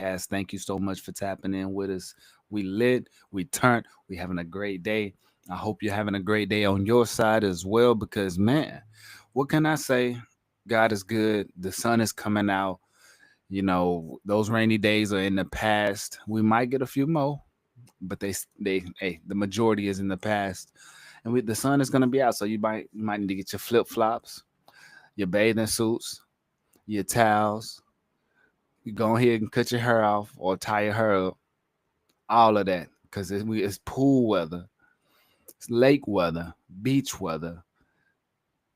podcast. Thank you so much for tapping in with us. We lit, we turned, we having a great day. I hope you're having a great day on your side as well because, man, what can I say? God is good. The sun is coming out. Those rainy days are in the past. We might get a few more, but the majority is in the past. And the sun is going to be out. So you might need to get your flip flops, your bathing suits, your towels. You go ahead and cut your hair off or tie your hair up, all of that, because it's pool weather, it's lake weather, beach weather,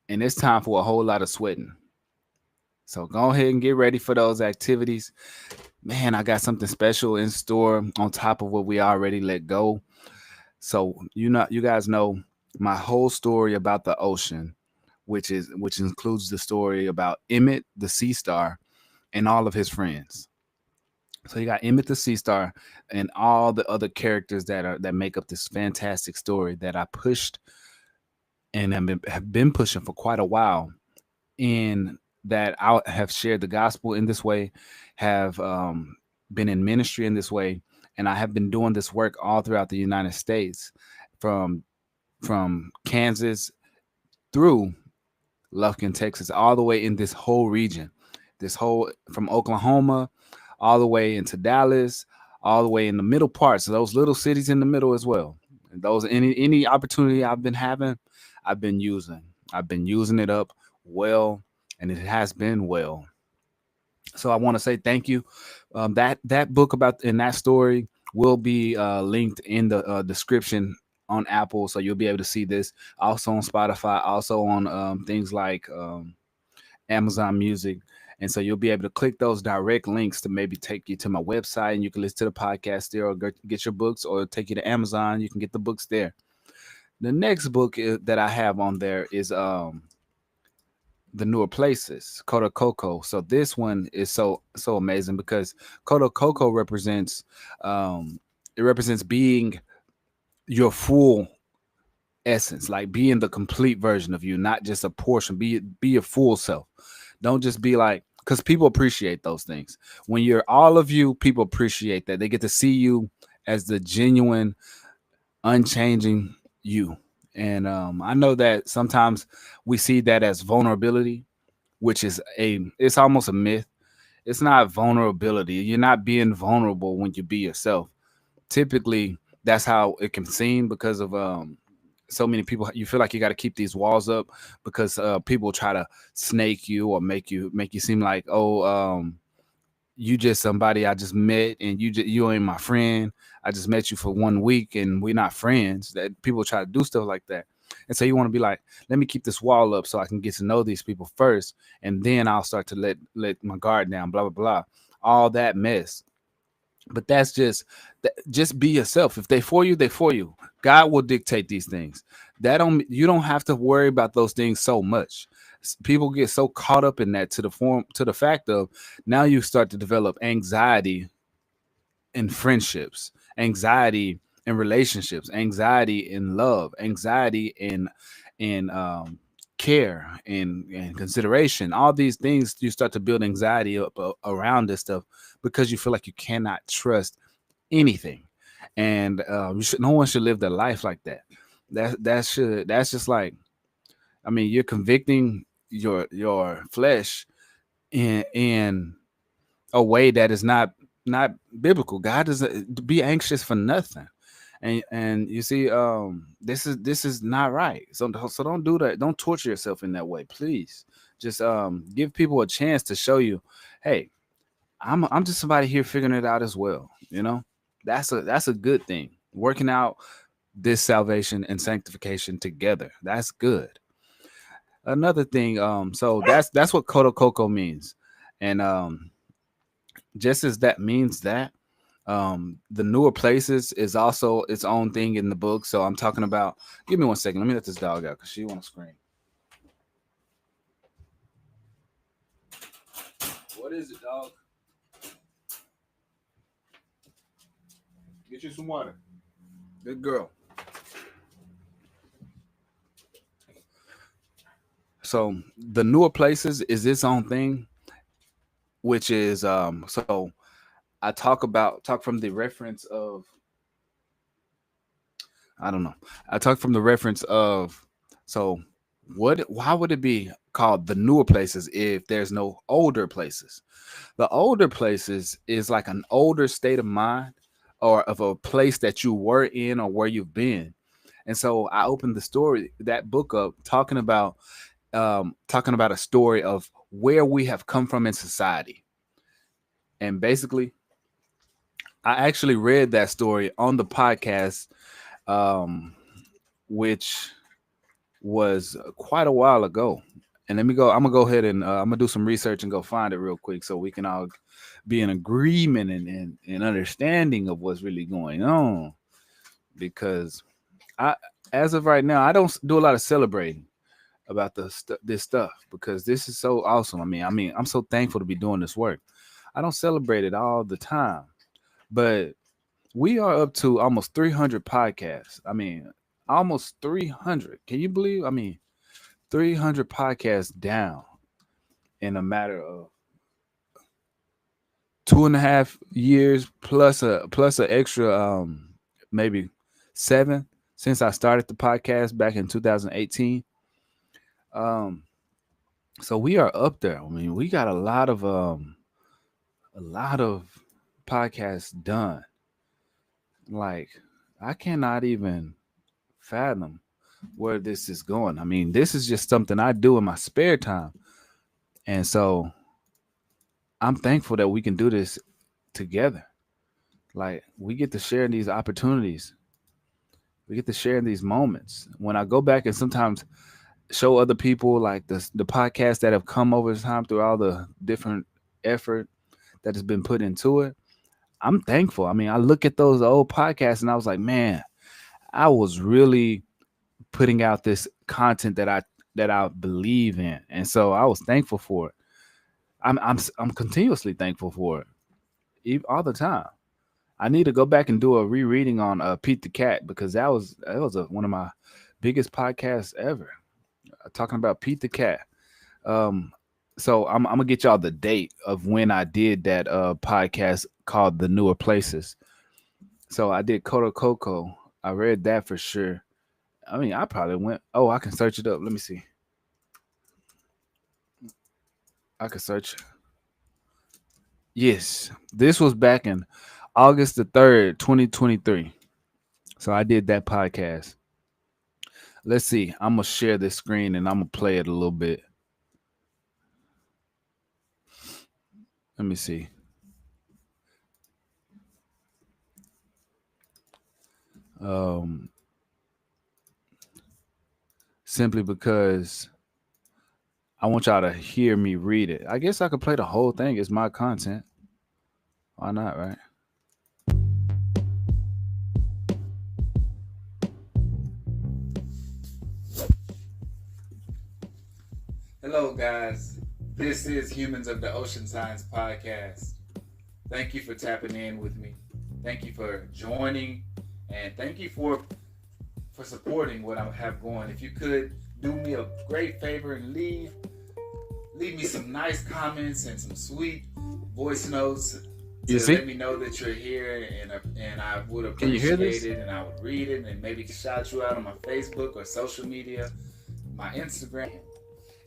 and it's time for a whole lot of sweating. So go ahead and get ready for those activities. Man, I got something special in store on top of what we already let go. So you guys know my whole story about the ocean, which includes the story about Emmett the sea star and all of his friends. So you got Emmett the Sea Star and all the other characters that make up this fantastic story that I pushed and have been pushing for quite a while. In that I have shared the gospel in this way, have been in ministry in this way, and I have been doing this work all throughout the United States, from Kansas through Lufkin, Texas, all the way in this whole region, this whole from Oklahoma all the way into Dallas, all the way in the middle parts of those little cities in the middle as well. And those any opportunity I've been having, I've been using. I've been using it up well, and it has been well. So I want to say thank you. That book about in that story will be linked in the description on Apple, so you'll be able to see this. Also on Spotify, also on things like Amazon Music. And so you'll be able to click those direct links to maybe take you to my website, and you can listen to the podcast there, or get your books, or take you to Amazon. You can get the books there. The next book that I have on there is The Newer Places, Koto Coco. So this one is so amazing because Koto Coco represents being your full essence, like being the complete version of you, not just a portion. Be your full self. Don't just be like, because people appreciate those things. When you're all of you, people appreciate that. They get to see you as the genuine, unchanging you. And I know that sometimes we see that as vulnerability, which it's almost a myth. It's not vulnerability. You're not being vulnerable when you be yourself. Typically, that's how it can seem because of so many people. You feel like you got to keep these walls up because people try to snake you or make you seem like, oh, you just somebody I just met, and you ain't my friend. I just met you for 1 week and we're not friends. That people try to do stuff like that. And so you want to be like, let me keep this wall up so I can get to know these people first, and then I'll start to let my guard down, blah blah blah. All that mess. But that's just be yourself. If they for you, they for you. God will dictate these things. That don't You don't have to worry about those things so much. People get so caught up in that to the fact of now you start to develop anxiety in friendships, anxiety in relationships, anxiety in love, anxiety in care and consideration. All these things, you start to build anxiety up around this stuff because you feel like you cannot trust anything, and no one should live their life like that. That's just like, I mean, you're convicting your flesh in a way that is not biblical. God doesn't be anxious for nothing. And you see, this is not right. So don't do that. Don't torture yourself in that way, please. Just give people a chance to show you, hey, I'm just somebody here figuring it out as well. That's a good thing. Working out this salvation and sanctification together. That's good. Another thing, so that's what Koto Coco means. And just as that means that, the newer places is also its own thing in the book. So I'm talking about, give me 1 second, let me let this dog out because she want to scream. What is it, dog? Get you some water. Good girl. So the newer places is its own thing, which is so I talk from the reference of, I don't know. I talk from the reference of, so what, why would it be called the newer places if there's no older places? The older places is like an older state of mind or of a place that you were in or where you've been. And so I opened the story, that book up, talking about a story of where we have come from in society. And basically, I actually read that story on the podcast, um, which was quite a while ago. And let me go. I'm gonna go ahead and I'm gonna do some research and go find it real quick so we can all be in agreement and understanding of what's really going on. Because I, as of right now, I don't do a lot of celebrating about this stuff because this is so awesome. I mean, I'm so thankful to be doing this work. I don't celebrate it all the time, but we are up to almost 300 podcasts. I mean, almost 300. Can you believe? I mean, 300 podcasts down in a matter of 2.5 years plus a extra maybe 7 since I started the podcast back in 2018. Um, so we are up there. I mean, we got a lot of podcasts done. Like, I cannot even fathom where this is going. I mean, this is just something I do in my spare time. And so I'm thankful that we can do this together. Like, we get to share in these opportunities. We get to share in these moments. When I go back and sometimes show other people like the podcasts that have come over time through all the different effort that has been put into it, I'm thankful. I mean, I look at those old podcasts and I was like, man, I was really putting out this content that I believe in, and so I was thankful for it. I'm continuously thankful for it, all the time. I need to go back and do a rereading on Pete the Cat because that was one of my biggest podcasts ever, talking about Pete the Cat. Um, so I'm gonna get y'all the date of when I did that podcast called The Newer Places. So I did Coto Coco. I read that for sure. I mean, I probably went. Oh, I can search it up. Let me see. I can search. Yes, this was back in August the 3rd, 2023. So I did that podcast. Let's see. I'm gonna share this screen and I'm gonna play it a little bit. Let me see. Um, Simply because I want y'all to hear me read it. I guess I could play the whole thing. It's my content. Why not, right? Hello, guys. This is Humans of the Ocean Science Podcast. Thank you for tapping in with me. Thank you for joining, and thank you for supporting what I have going. If you could do me a great favor and leave me some nice comments and some sweet voice notes to let me know that you're here, and I would appreciate it, and I would read it, and maybe shout you out on my Facebook or social media, my Instagram.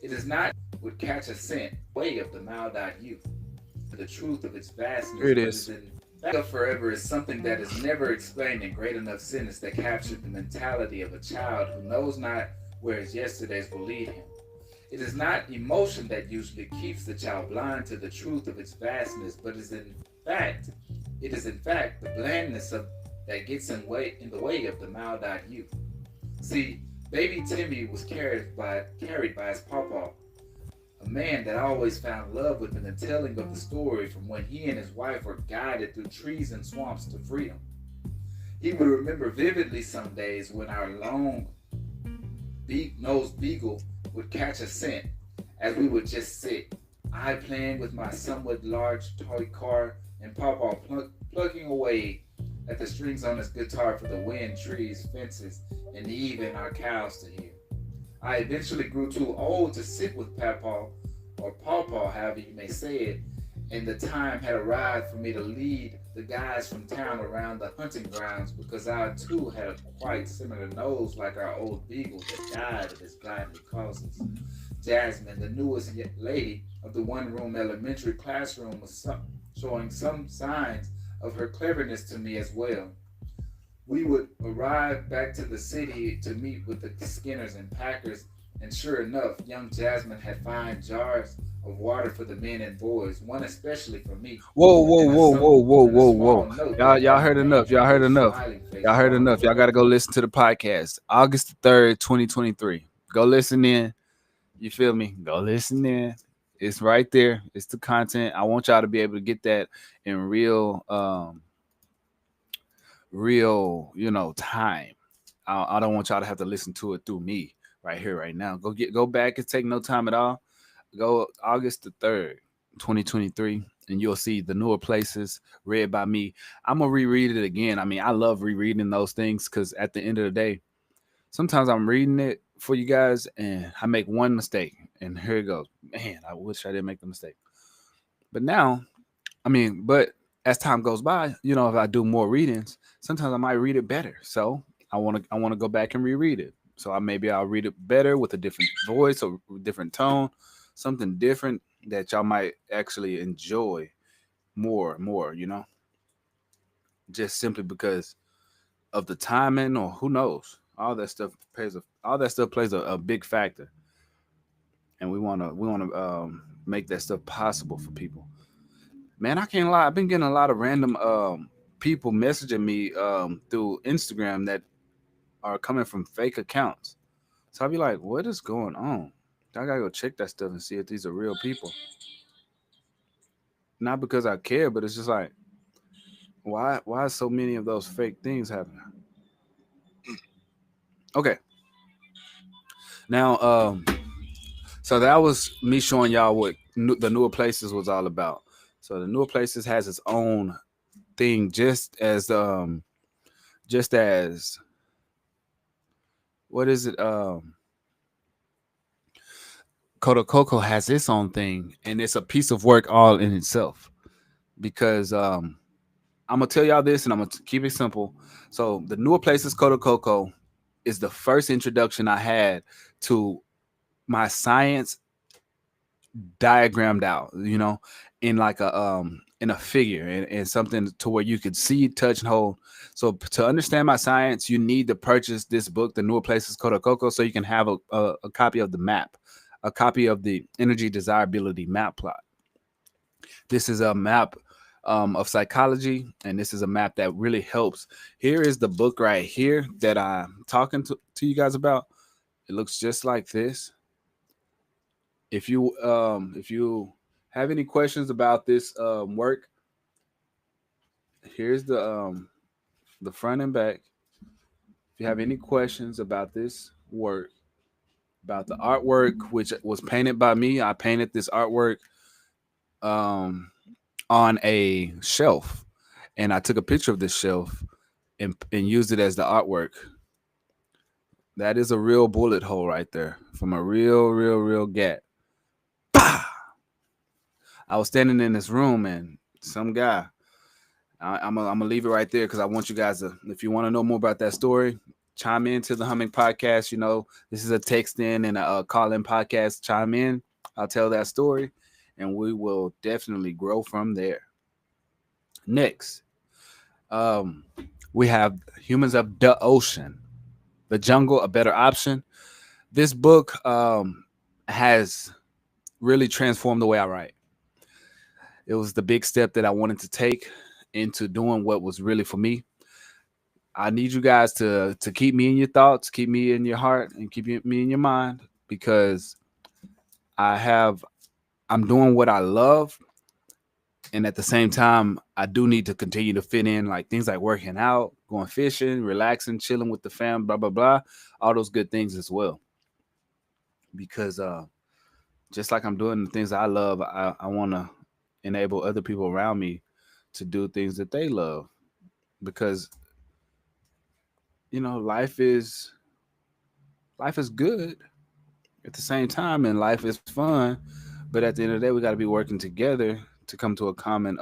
It is not would catch a scent way of the mild-eyed youth. The truth of its vastness. Here it is. Back forever is something that is never explained in great enough sentence that captured the mentality of a child who knows not where his yesterdays will lead him. It is not emotion that usually keeps the child blind to the truth of its vastness, but it is in fact the blandness of that gets in the way of the mild-eyed youth. See, baby Timmy was carried by his pawpaw, a man that always found love within the telling of the story from when he and his wife were guided through trees and swamps to freedom. He would remember vividly some days when our long nosed beagle would catch a scent as we would just sit, I playing with my somewhat large toy car and Pawpaw plucking away at the strings on his guitar for the wind, trees, fences, and even our cows to hear. I eventually grew too old to sit with Pawpaw, or Pawpaw, however you may say it, and the time had arrived for me to lead the guys from town around the hunting grounds because I too had a quite similar nose like our old beagle that died of his godly causes. Jasmine, the newest lady of the one room elementary classroom, was showing some signs of her cleverness to me as well. We would arrive back to the city to meet with the Skinners and Packers, and sure enough, young Jasmine had fine jars of water for the men and boys, one especially for me, Whoa, whoa, and whoa, whoa, whoa, a whoa, small whoa. note Y'all, that y'all had my heard enough. name Y'all and heard her enough. smiling face Y'all heard drawn enough. over Y'all got to it. go listen to the podcast. August the 3rd, 2023. Go listen in. You feel me? Go listen in. It's right there. It's the content. I want y'all to be able to get that in real, time. I don't want y'all to have to listen to it through me right here, right now. Go back and take no time at all. Go August the 3rd, 2023, and you'll see the newer places read by me. I'm gonna reread it again. I mean, I love rereading those things because at the end of the day, sometimes I'm reading it for you guys and I make one mistake, and here it goes. Man, I wish I didn't make the mistake. But now, but as time goes by, if I do more readings, sometimes I might read it better. So I want to go back and reread it. So maybe I'll read it better with a different voice or different tone, something different that y'all might actually enjoy more. Just simply because of the timing or who knows. All that stuff plays a big factor, and we wanna make that stuff possible for people. Man, I can't lie. I've been getting a lot of random people messaging me through Instagram that are coming from fake accounts. So I'll be like, what is going on? I gotta go check that stuff and see if these are real people. Not because I care, but it's just like, why is so many of those fake things happening? Okay. Now, so that was me showing y'all what the newer places was all about. So the newer places has its own thing, just as what is it? Koto Coco has its own thing, and it's a piece of work all in itself. Because I'm gonna tell y'all this, and I'm gonna keep it simple. So the newer places, Koto Coco, is the first introduction I had to my science diagrammed out. In like a figure and something to where you could see, touch, and hold. So to understand my science, you need to purchase this book, The Newer Places Koto Coco, so you can have a copy of the map, a copy of the energy desirability map plot. This is a map of psychology, and this is a map that really helps. Here is the book right here that I'm talking to you guys about. It looks just like this. If you have any questions about this work, here's the front and back. If you have any questions about this work, about the artwork which was painted by me, I painted this artwork um, on a shelf, and I took a picture of this shelf and used it as the artwork. That is a real bullet hole right there from a real gat. Bah! I was standing in this room and some guy. I'm gonna leave it right there because I want you guys to, if you want to know more about that story, chime into the Humming Podcast. This is a text in and a call in podcast. Chime in. I'll tell that story, and we will definitely grow from there. Next, um, we have Humans of the Ocean, The Jungle, A Better Option. This book has really transformed the way I write. It was the big step that I wanted to take into doing what was really for me. I need you guys to keep me in your thoughts, keep me in your heart, and keep me in your mind because I have I'm doing what I love, and at the same time, I do need to continue to fit in like things like working out, going fishing, relaxing, chilling with the fam, blah blah blah, all those good things as well. Because just like I'm doing the things I love, I want to enable other people around me to do things that they love because life is good at the same time and life is fun, but at the end of the day we got to be working together to come to a common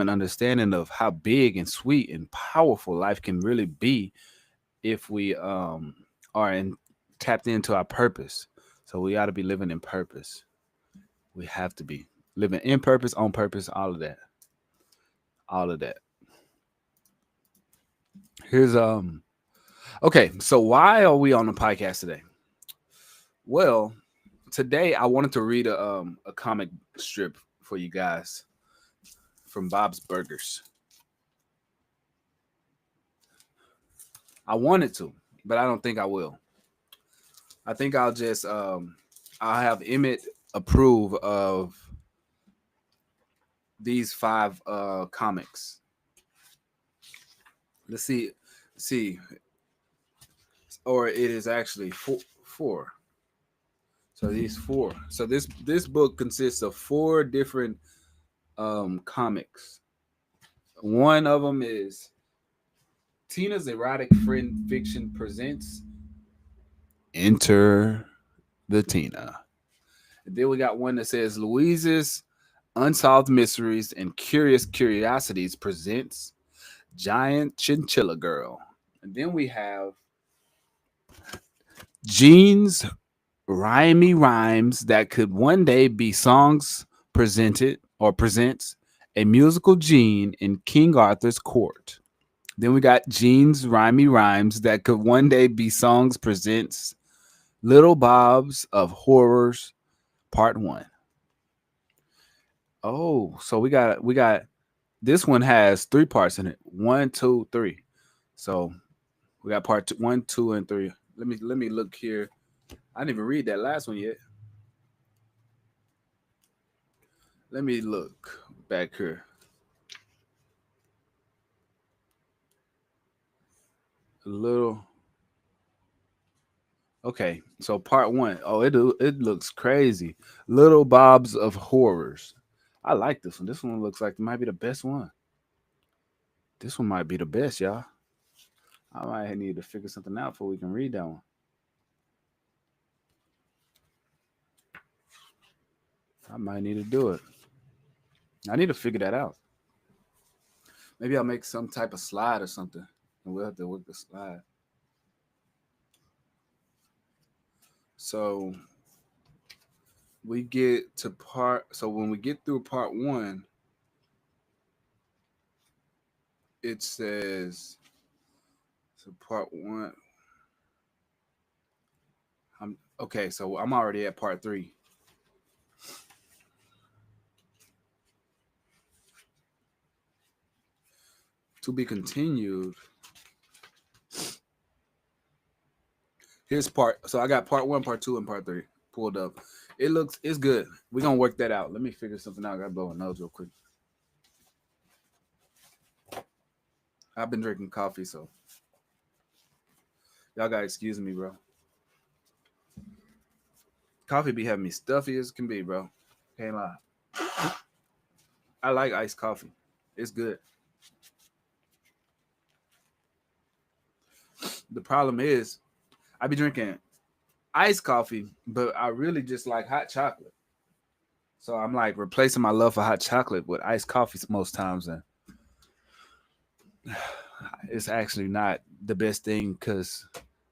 understanding of how big and sweet and powerful life can really be if we are tapped into our purpose. So we ought to be living in purpose. We have to be living in purpose, on purpose, all of that. All of that. Here's okay, so why are we on the podcast today? Well, today I wanted to read a comic strip for you guys from Bob's Burgers. I wanted to, but I don't think I will. I think I'll have Emmett approve of these five comics. Let's see, or it is actually four. So these four. So this book consists of four different comics. One of them is Tina's Erotic Friend Fiction presents Enter the Tina. And then we got one that says Louise's Unsolved Mysteries and Curious Curiosities presents Giant Chinchilla Girl. And then we have Jean's Rhymey Rhymes that could one day be songs presented or presents a musical Jean in King Arthur's court. Then we got Jean's Rhymey Rhymes that could one day be songs presents Little Bob's of Horrors Part 1. Oh, so we got this one has three parts in it. One, two, three. So we got part two, one, two, and three. Let me look here. I didn't even read that last one yet. Let me look back here. A little. Okay, so part one. Oh, it looks crazy. Little Bob's of Horrors. I like this one. This one looks like it might be the best one. This one might be the best, y'all. I might need to figure something out before we can read that one. I might need to do it. I need to figure that out. Maybe I'll make some type of slide or something, and we'll have to work the slide. So we get to part. So when we get through part one, it says so part one. I'm okay. So I'm already at part three. To be continued. Here's part. So I got part one, part two, and part three pulled up. It's good. We're gonna work that out. Let me figure something out. I gotta blow a nose real quick. I've been drinking coffee, so y'all gotta excuse me, bro. Coffee be having me stuffy as can be, bro. Can't lie. I like iced coffee. It's good. The problem is I be drinking iced coffee, but I really just like hot chocolate. So I'm like replacing my love for hot chocolate with iced coffee most times, and it's actually not the best thing because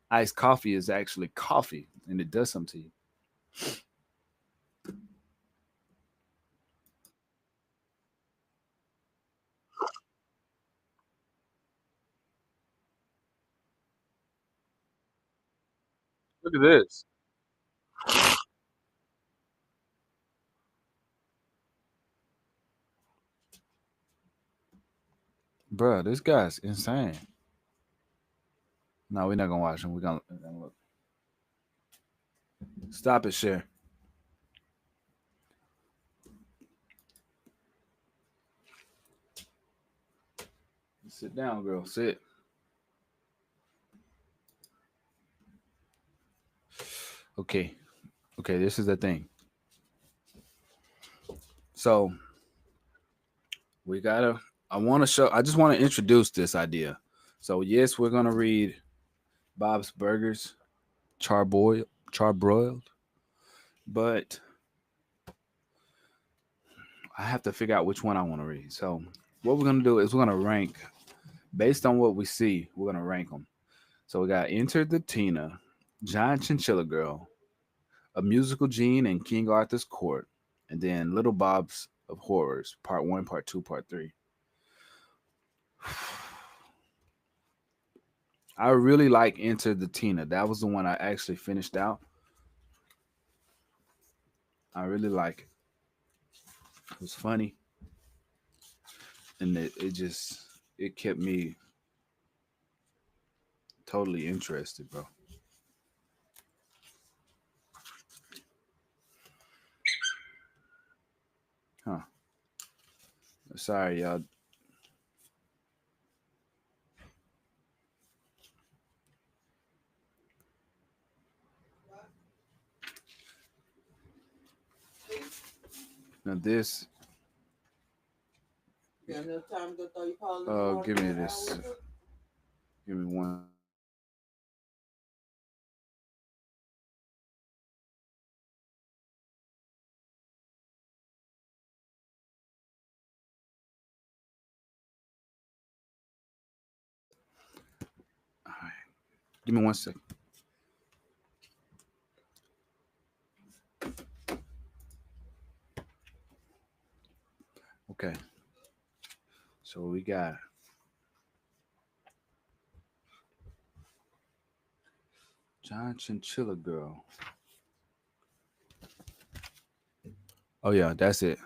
iced coffee is actually coffee and it does something to you. Look at this, bro. This guy's insane. No, we're not gonna watch him. We're gonna look. Stop it, share. Sit down, girl. Sit. Okay. Okay. This is the thing. So we gotta. I want to show. I just want to introduce this idea. So yes, we're gonna read Bob's Burgers, charbroiled, but I have to figure out which one I want to read. So what we're gonna do is we're gonna rank based on what we see. We're gonna rank them. So we got Enter the Tina, Giant Chinchilla Girl, A Musical Gene, and King Arthur's Court, and then Little Bob's of Horrors, Part One, Part Two, Part Three. I really like Enter the Tina. That was the one I actually finished out. I really like it. It was funny, and it kept me totally interested, bro. Huh? Sorry, y'all. Now this. Give me this. Give me one second. All right. Give me one second. Okay. So we got John Chinchilla Girl. Oh yeah, that's it.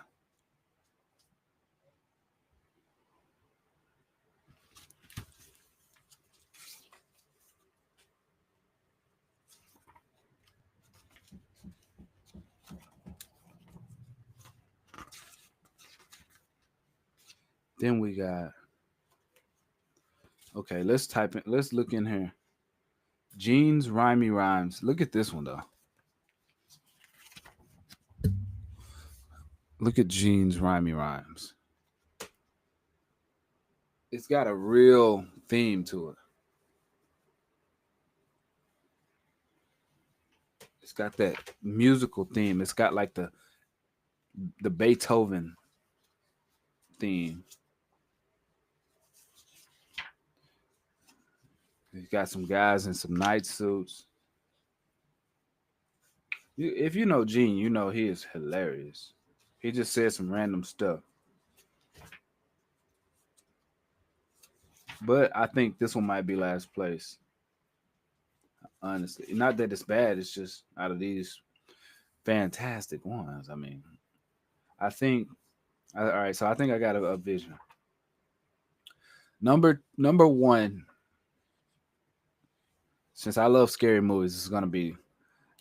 Then we got okay. Let's type in. Let's look in here. Jeans Rhymey Rhymes. Look at this one though. Look at Jeans Rhymey Rhymes. It's got a real theme to it. It's got that musical theme. It's got like the Beethoven theme. He's got some guys in some night suits. If you know Gene, you know he is hilarious. He just said some random stuff. But I think this one might be last place. Honestly, not that it's bad. It's just out of these fantastic ones. I mean, I think. All right, so I think I got a vision. Number one, since I love scary movies, is gonna be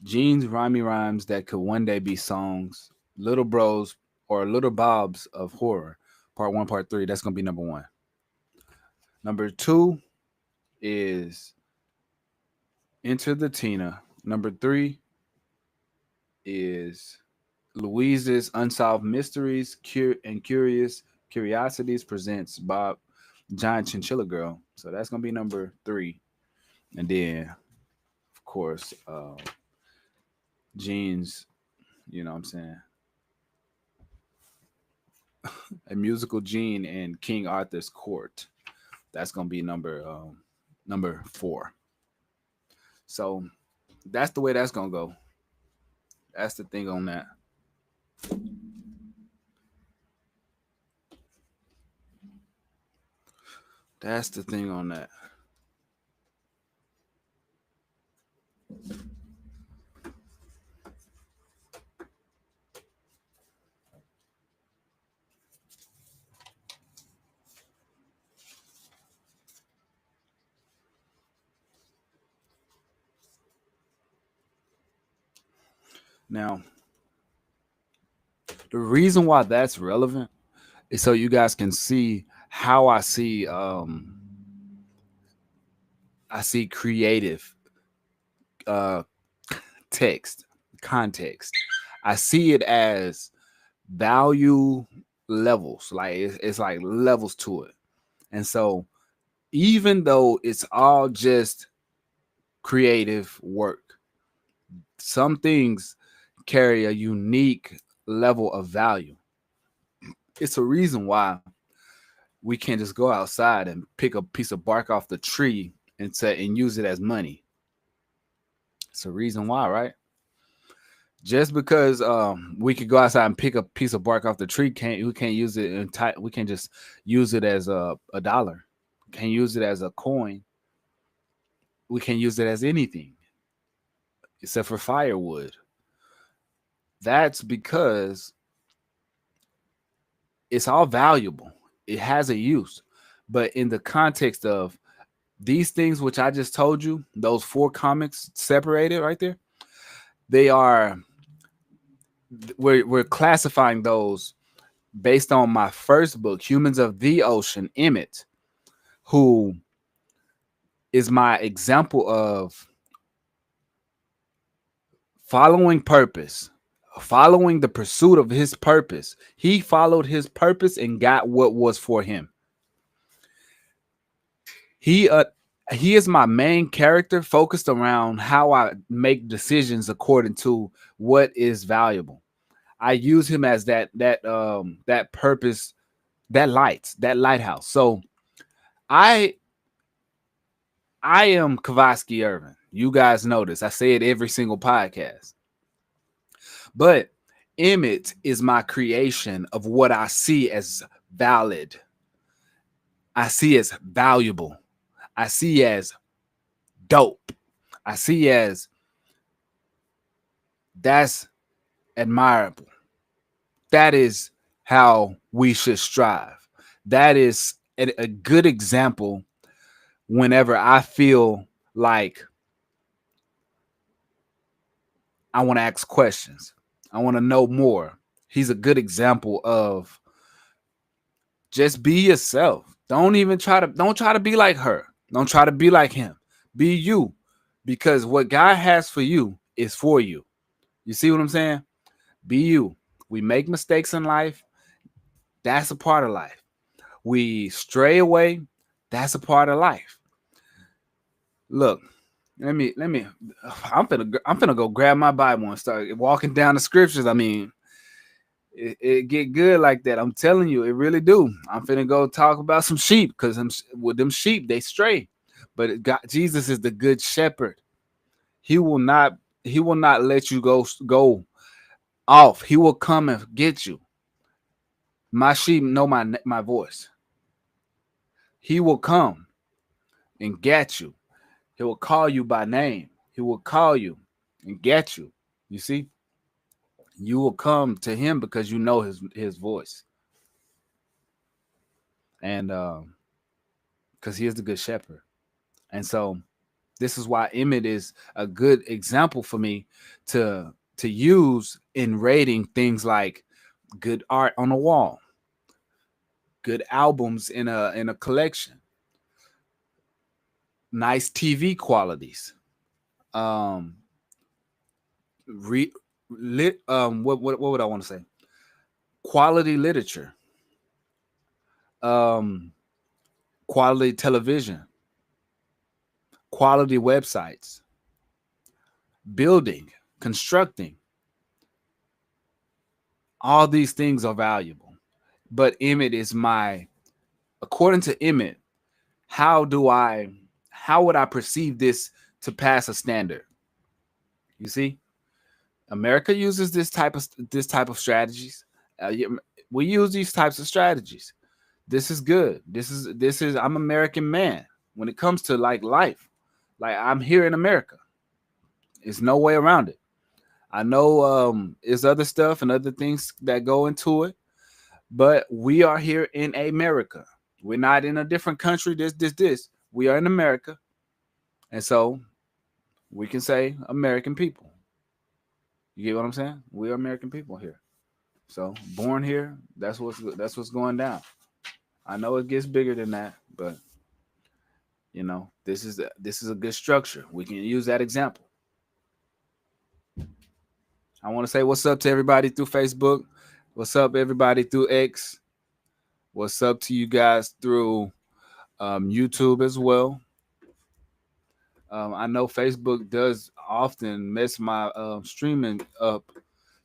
Gene's rhymey rhymes that could one day be songs. Little Bros or Little Bobs of Horror, Part One, Part Three. That's gonna be number one. Number two is Enter the Tina. Number three is Louise's Unsolved Mysteries and Curious Curiosities presents Bob Giant Chinchilla Girl. So that's gonna be number three, and then of course Gene's. You know what I'm saying? A musical Gene and King Arthur's Court. That's gonna be number four. So that's the way that's gonna go. That's the thing on that. That's the thing on that. Now, the reason why that's relevant is so you guys can see how I see creative uh text context. I see it as value levels. Like it's like levels to it. And so even though it's all just creative work, some things carry a unique level of value. It's a reason why we can't just go outside and pick a piece of bark off the tree and say and use it as money. It's a reason why, right? Just because we could go outside and pick a piece of bark off the tree, can't we can't use it in we can't just use it as a dollar. We can't use it as a coin. We can't use it as anything except for firewood. That's because it's all valuable. It has a use. But in the context of these things, which I just told you, those four comics separated right there, they are, we're classifying those based on my first book, Humans of the Ocean, Emmett, who is my example of following purpose, following the pursuit of his purpose. He followed his purpose and got what was for him. He uh he is my main character, focused around how I make decisions according to what is valuable. I use him as that purpose, that lighthouse. So I I am Kavosky Irvin. You guys know this. I say it every single podcast. But Emmett is my creation of what I see as valid. I see as valuable. I see as dope. I see as that's admirable. That is how we should strive. That is a good example whenever I feel like I want to ask questions. I want to know more. He's a good example of just be yourself. Don't try to be like her. Don't try to be like him. Be you. Because what God has for you is for you. You see what I'm saying? Be you. We make mistakes in life. That's a part of life. We stray away. That's a part of life. Look, let me I'm finna go grab my Bible and start walking down the scriptures. I mean, it get good like that. I'm telling you, it really do. I'm finna go talk about some sheep because with them sheep they stray, but Jesus is the good shepherd. He will not he will not let you go off. He will come and get you. My sheep know my voice. He will come and get you. He will call you by name. He will call you and get you. You see, you will come to him because you know his voice, and because he is the good shepherd. And so this is why Emmett is a good example for me to use in rating things like good art on a wall, good albums in a collection, nice TV qualities, um, re, lit, what would I want to say? Quality literature, um, quality television, quality websites, building, constructing. All these things are valuable. But Emmett is my, according to Emmett, how do I, how would I perceive this to pass a standard? You see, America uses this type of strategies. We use these types of strategies. This is good. This is I'm American man when it comes to like life. Like I'm here in America. There's no way around it. I know there's other stuff and other things that go into it, but we are here in America. We're not in a different country. This. We are in America, and so we can say American people. You get what I'm saying? We are American people here. So born here. That's what's going down. I know it gets bigger than that, but this is a good structure. We can use that example. I want to say what's up to everybody through Facebook. What's up, everybody through X. What's up to you guys through YouTube as well. I know Facebook does often mess my streaming up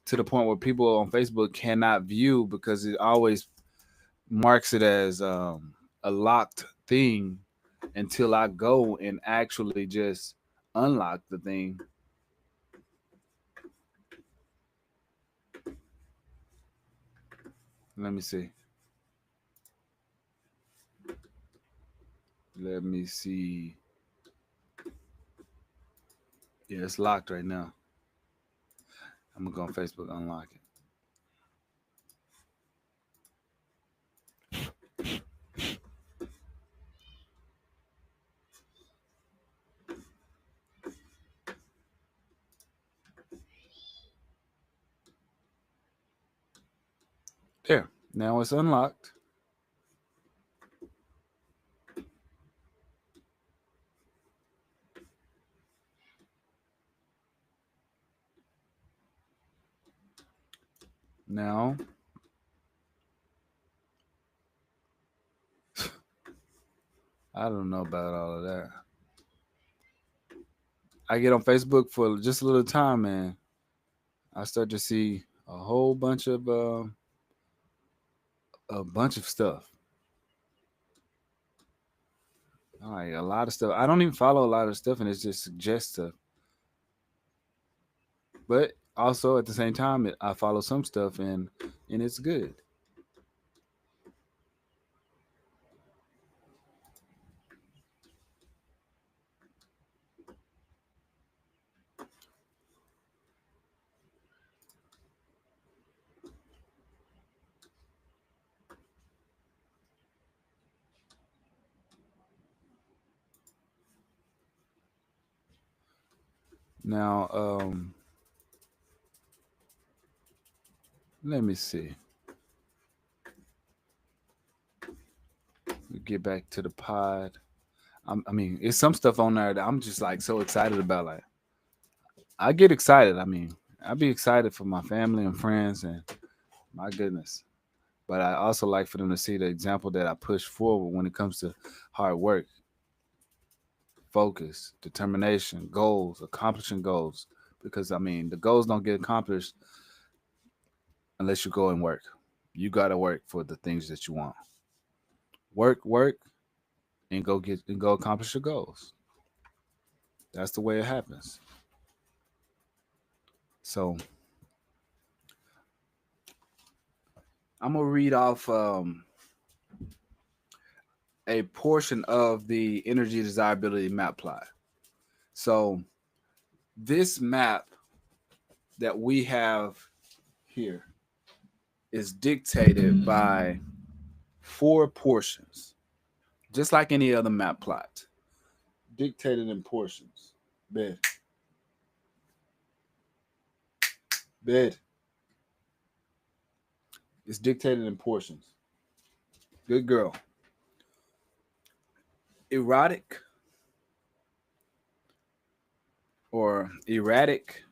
to the point where people on Facebook cannot view because it always marks it as a locked thing until I go and actually just unlock the thing. Let me see. Let me see. Yeah, it's locked right now. I'm gonna go on Facebook, unlock it. There. Now it's unlocked. Now I don't know about all of that. I get on Facebook for just a little time, man. I start to see a whole bunch of stuff. Like a lot of stuff. I don't even follow a lot of stuff, and it's just suggestive. But also at the same time, I follow some stuff, and it's good. Now, let me see. We get back to the pod. I mean, it's some stuff on there that I'm just like so excited about. Like, I get excited. I mean, I be excited for my family and friends, and my goodness. But I also like for them to see the example that I push forward when it comes to hard work, focus, determination, goals, accomplishing goals. Because I mean, the goals don't get accomplished unless you go and work. You gotta work for the things that you want. Work, and go accomplish your goals. That's the way it happens. So I'm gonna read off a portion of the energy desirability map plot. So this map that we have here is dictated by four portions, just like any other map plot, dictated in portions. Bed, bed. It's dictated in portions. Good girl. Erotic or erratic,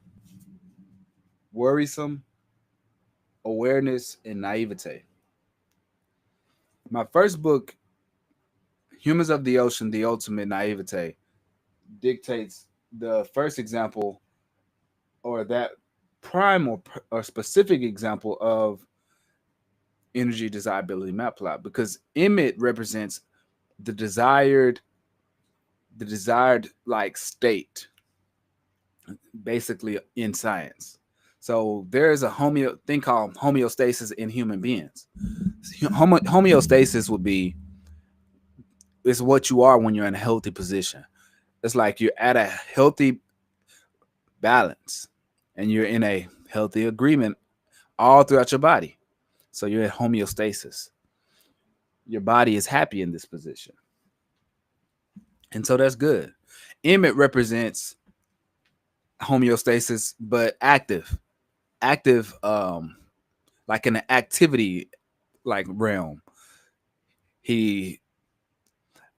worrisome, awareness, and naivete. My first book, Humans of the Ocean, The Ultimate Naivete, dictates the first example or that prime or specific example of energy desirability map plot because emit represents the desired like state basically in science. So there is a thing called homeostasis in human beings. Homeostasis would be it's what you are when you're in a healthy position. It's like you're at a healthy balance and you're in a healthy agreement all throughout your body. So you're at homeostasis. Your body is happy in this position. And so that's good. Emmet represents homeostasis, but active, like in an activity like realm. He,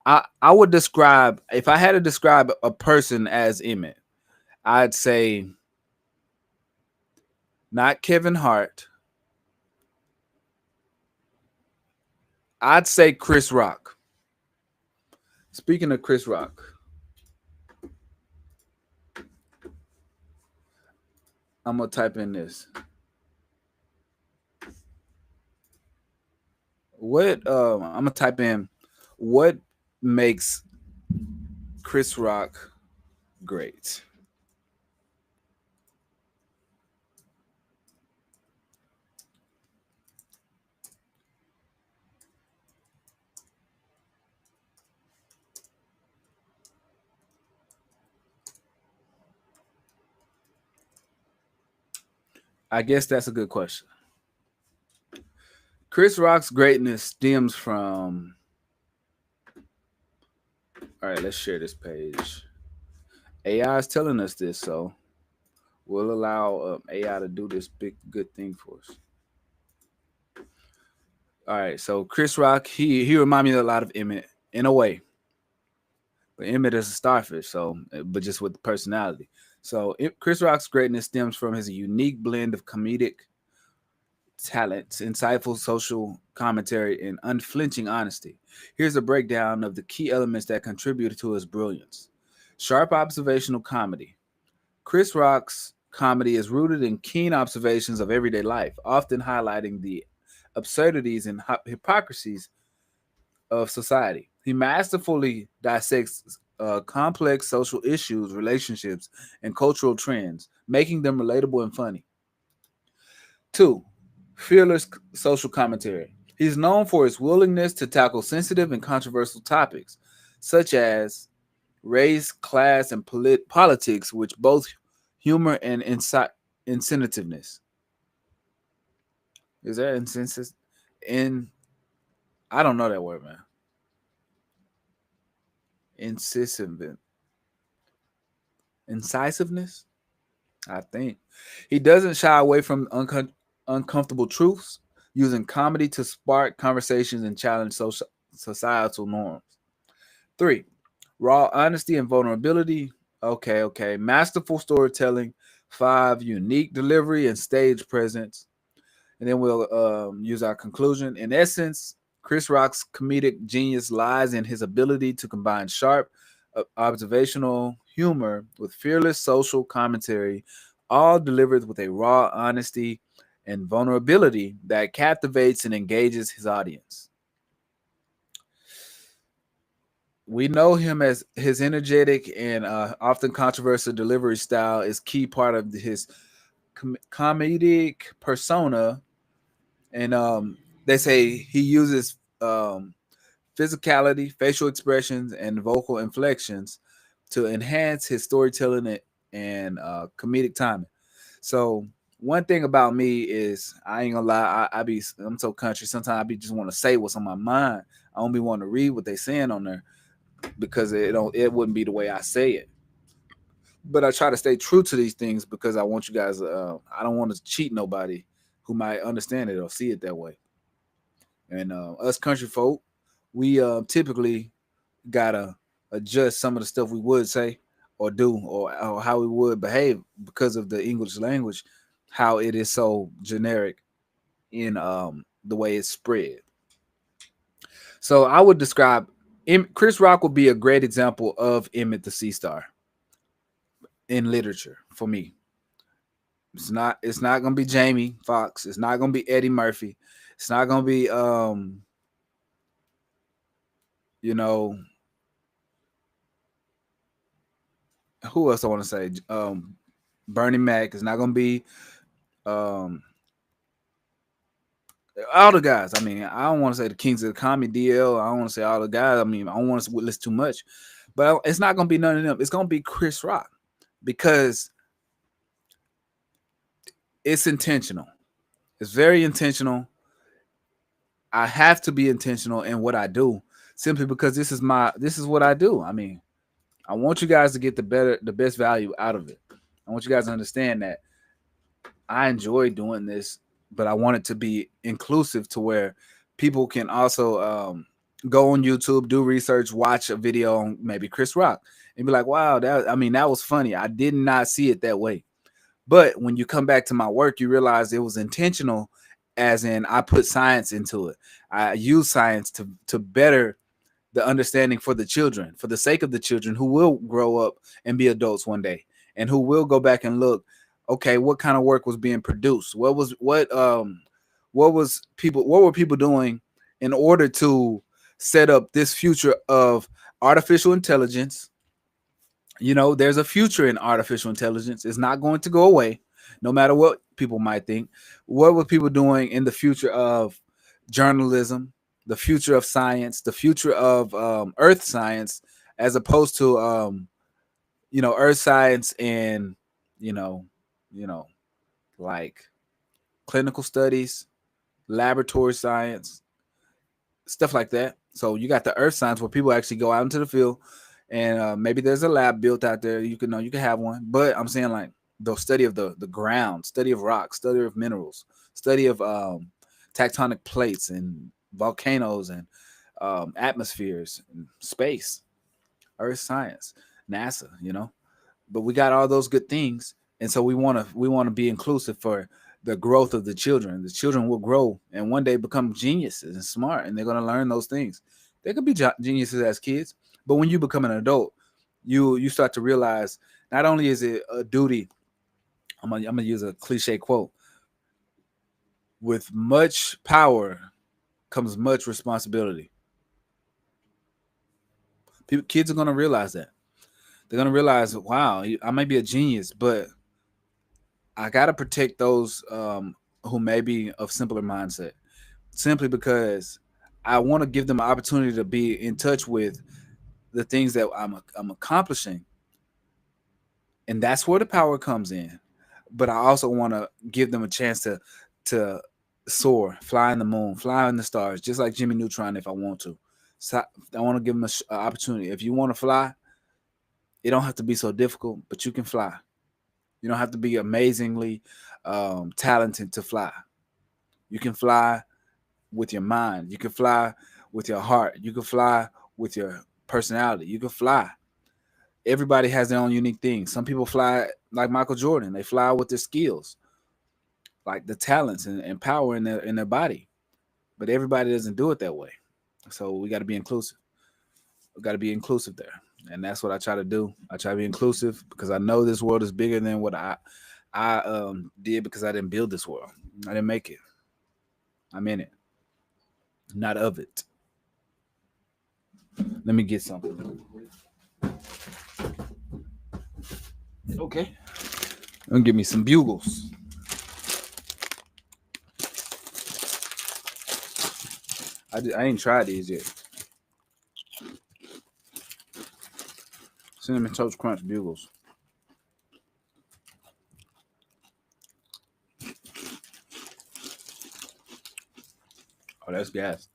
I would describe if I had to describe a person as Emmett, I'd say not Kevin Hart. I'd say Chris Rock. Speaking of Chris Rock, I'm gonna type in this. What I'm gonna type in what makes Chris Rock great. I guess that's a good question. Chris Rock's greatness stems from. All right, let's share this page. AI is telling us this, so we'll allow AI to do this big good thing for us. All right, so Chris Rock, he reminded me a lot of Emmett in a way, but Emmett is a starfish, so but just with the personality. So Chris Rock's greatness stems from his unique blend of comedic talent, insightful social commentary, and unflinching honesty. Here's a breakdown of the key elements that contributed to his brilliance. Sharp observational comedy. Chris Rock's comedy is rooted in keen observations of everyday life, often highlighting the absurdities and hypocrisies of society. He masterfully dissects complex social issues, relationships, and cultural trends, making them relatable and funny. Two, fearless social commentary. He's known for his willingness to tackle sensitive and controversial topics, such as race, class, and politics, with both humor and insensitiveness. Is that insensitive? In I don't know that word, man. Incisive, incisiveness. I think he doesn't shy away from uncomfortable truths, using comedy to spark conversations and challenge societal norms. Three, raw honesty and vulnerability. Okay. Masterful storytelling. Five, unique delivery and stage presence. And then we'll use our conclusion. In essence, Chris Rock's comedic genius lies in his ability to combine sharp observational humor with fearless social commentary, all delivered with a raw honesty and vulnerability that captivates and engages his audience. We know him as his energetic and often controversial delivery style is key part of his comedic persona, and they say he uses physicality, facial expressions, and vocal inflections to enhance his storytelling and comedic timing. So one thing about me is I ain't gonna lie, I'm so country. Sometimes I be just want to say what's on my mind. I don't be wanting to read what they saying on there because it wouldn't be the way I say it. But I try to stay true to these things because I want you guys. I don't want to cheat nobody who might understand it or see it that way. And us country folk, we typically gotta adjust some of the stuff we would say or do or how we would behave because of the English language, how it is so generic in the way it's spread. So I would describe Chris Rock would be a great example of Emmett the Sea Star in literature for me. It's not gonna be Jamie Foxx. It's not gonna be Eddie Murphy. It's not gonna be you know, who else I want to say? Bernie Mac. It's not gonna be um all the guys. I mean, I don't want to say the kings of the comedy DL. I don't want to say all the guys. I mean, I don't want to list too much, but it's not gonna be none of them. It's gonna be Chris Rock because it's intentional. It's very intentional. I have to be intentional in what I do simply because this is what I do. I mean, I want you guys to get the best value out of it. I want you guys to understand that I enjoy doing this, but I want it to be inclusive to where people can also go on YouTube, do research, watch a video on maybe Chris Rock, and be like, "Wow, that was funny. I did not see it that way." But when you come back to my work, you realize it was intentional, as in I put science into it. I use science to better the understanding for the children, for the sake of the children who will grow up and be adults one day, and who will go back and look. Okay, what kind of work was being produced? What were people doing in order to set up this future of artificial intelligence. You know, there's a future in artificial intelligence. It's not going to go away, no matter what people might think. What were people doing in the future of journalism, the future of science, the future of earth science, as opposed to earth science and you know, you know, like clinical studies, laboratory science, stuff like that. So you got the earth science where people actually go out into the field, and maybe there's a lab built out there. You can have one, but I'm saying like the study of the ground, study of rocks, study of minerals, study of tectonic plates and volcanoes and atmospheres, and space, earth science, NASA. But we got all those good things, and so we want to be inclusive for the growth of the children. The children will grow and one day become geniuses and smart, and they're going to learn those things. They could be geniuses as kids, but when you become an adult, you start to realize not only is it a duty. I'm gonna use a cliche quote: with much power comes much responsibility. Kids are going to realize that. They're going to realize, wow, I might be a genius, but I got to protect those who may be of simpler mindset, simply because I want to give them an opportunity to be in touch with the things that I'm accomplishing, and that's where the power comes in. But I also want to give them a chance to soar, fly in the moon, fly in the stars, just like Jimmy Neutron, if I want to. So I want to give them an opportunity. If you want to fly, it don't have to be so difficult, but you can fly. You don't have to be amazingly talented to fly. You can fly with your mind. You can fly with your heart. You can fly with your personality. You can fly. Everybody has their own unique things. Some people fly like Michael Jordan. They fly with their skills, like the talents and power in their body. But everybody doesn't do it that way. So we got to be inclusive. We got to be inclusive there, and that's what I try to do. I try to be inclusive because I know this world is bigger than what I did, because I didn't build this world. I didn't make it. I'm in it, not of it. Let me get something. Okay. I'm gonna give me some bugles. I ain't tried these yet. Cinnamon Toast Crunch bugles. Oh, that's gas.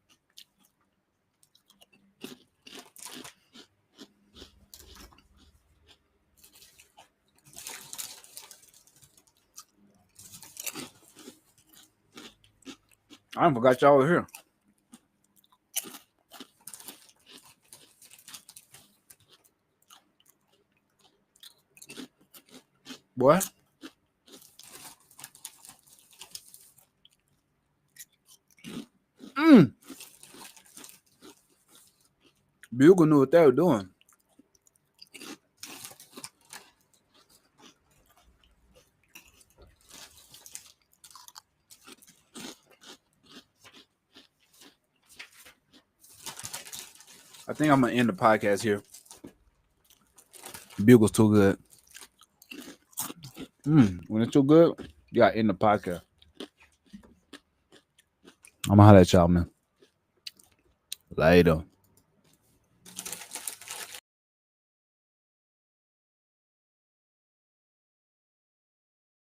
I forgot y'all were here. Boy. Mm. Bugle knew what they were doing. I think I'm gonna end the podcast here. Bugle's too good. When it's too good, you gotta end the podcast. I'm gonna holler at y'all, man. Later.